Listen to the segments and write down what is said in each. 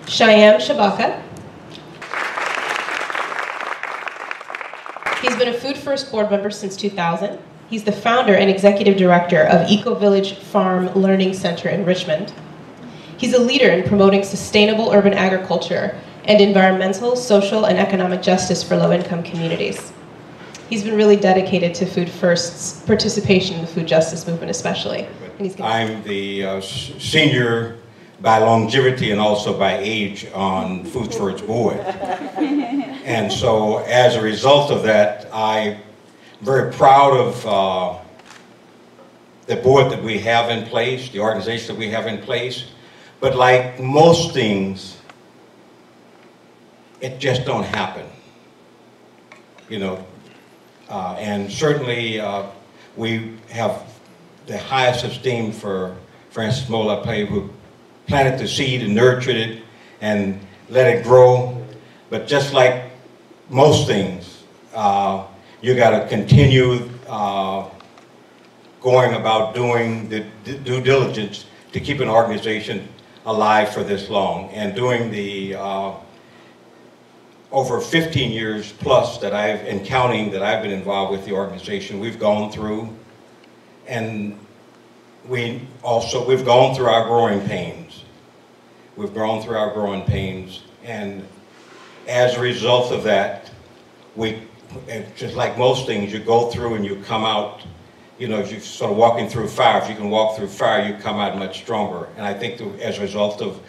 Shyaam Shabaka. He's been a Food First board member since 2000. He's the founder and executive director of EcoVillage Farm Learning Center in Richmond. He's a leader in promoting sustainable urban agriculture and environmental, social, and economic justice for low-income communities. He's been really dedicated to Food First's participation in the food justice movement especially. And I'm the senior by longevity and also by age on Food First board. And so as a result of that, I'm very proud of the board that we have in place, the organization that we have in place. But like most things, it just don't happen, you know. And certainly we have the highest esteem for Francis Lappé, who planted the seed and nurtured it and let it grow. But just like most things, you got to continue going about doing the due diligence to keep an organization alive for this long. And doing the over 15 years plus that and counting that I've been involved with the organization, we've gone through, and we've gone through our growing pains. We've gone through our growing pains, and as a result of that, just like most things, you go through and you come out, you know, if you're sort of walking through fire, if you can walk through fire, you come out much stronger. And I think as a result of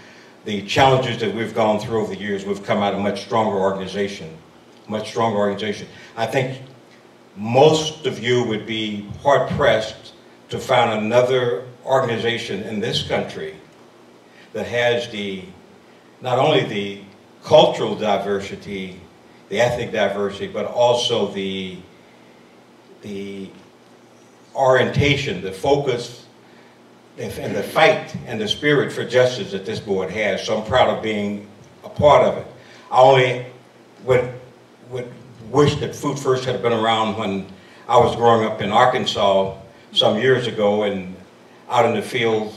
the challenges that we've gone through over the years, we've come out a much stronger organization, much stronger organization. I think most of you would be hard-pressed to find another organization in this country that has not only the cultural diversity, the ethnic diversity, but also the orientation, the focus, and the fight and the spirit for justice that this board has. So I'm proud of being a part of it. I only would wish that Food First had been around when I was growing up in Arkansas some years ago and out in the field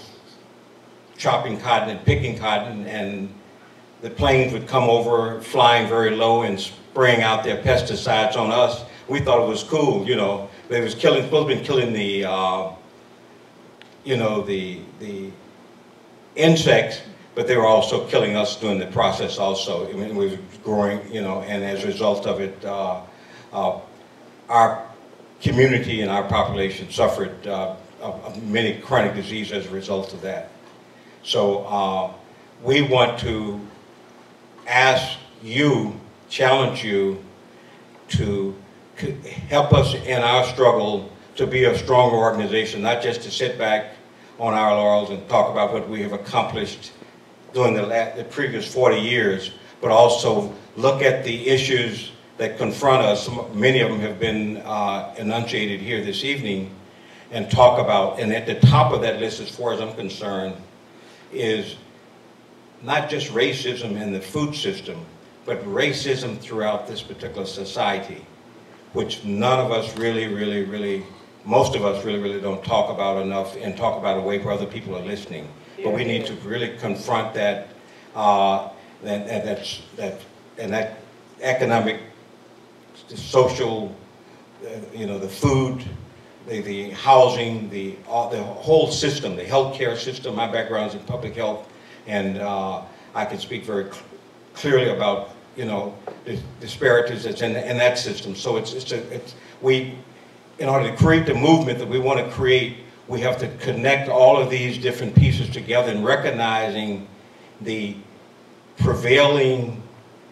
chopping cotton and picking cotton, and the planes would come over flying very low and spraying out their pesticides on us. We thought it was cool, you know. They was supposed to be killing the you know, the insects, but they were also killing us during the process also. I mean, we were growing, you know, and as a result of it, our community and our population suffered of many chronic diseases as a result of that. So we want to ask you, challenge you to help us in our struggle to be a stronger organization, not just to sit back on our laurels and talk about what we have accomplished during the previous 40 years, but also look at the issues that confront us. Many of them have been enunciated here this evening, and talk about, and at the top of that list, as far as I'm concerned, is not just racism in the food system, but racism throughout this particular society, which none of us really, most of us really don't talk about enough, and talk about a way where other people are listening. But we need to really confront that, that economic, the social, you know, the food, the housing, the whole system, the healthcare system. My background is in public health, and I can speak very clearly about, you know, the disparities that's in that system. So in order to create the movement that we want to create, we have to connect all of these different pieces together, and recognizing the prevailing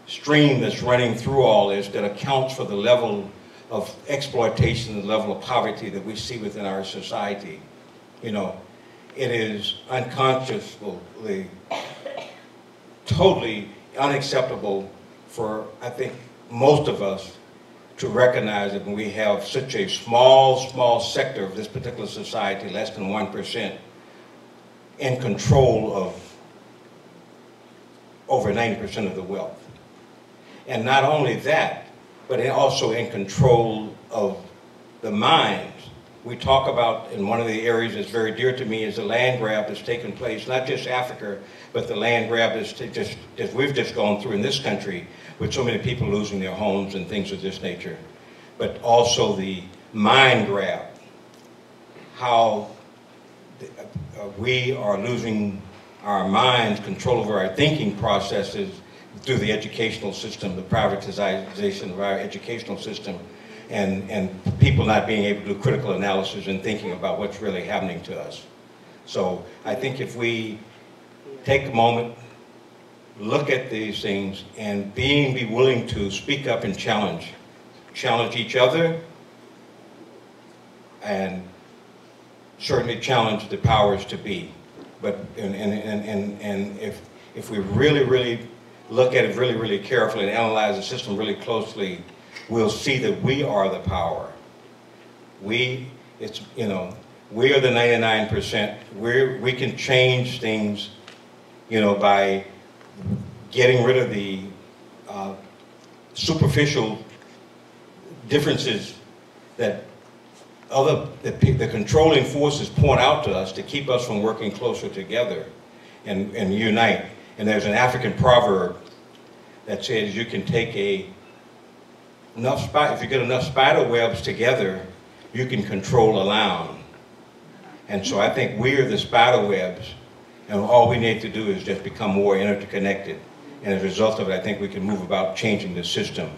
stream that's running through all this that accounts for the level of exploitation, the level of poverty that we see within our society. You know, it is unconsciously, totally unacceptable for, I think, most of us to recognize that when we have such a small sector of this particular society, less than 1%, in control of over 90% of the wealth. And not only that, but also in control of the minds we talk about, in one of the areas that's very dear to me, is the land grab that's taken place, not just Africa, but the land grab that we've just gone through in this country, with so many people losing their homes and things of this nature. But also the mind grab, how we are losing our minds, control over our thinking processes through the educational system, the privatization of our educational system, and people not being able to do critical analysis and thinking about what's really happening to us. So I think if we take a moment, look at these things, and be willing to speak up and challenge each other, and certainly challenge the powers to be. But if we really look at it really carefully and analyze the system really closely, we'll see that we are the power. We are the 99%. We can change things, by getting rid of the superficial differences that the controlling forces point out to us to keep us from working closer together and unite. And there's an African proverb that says you can take if you get enough spider webs together, you can control a lion. And so I think we are the spider webs, and all we need to do is just become more interconnected. And as a result of it, I think we can move about changing the system.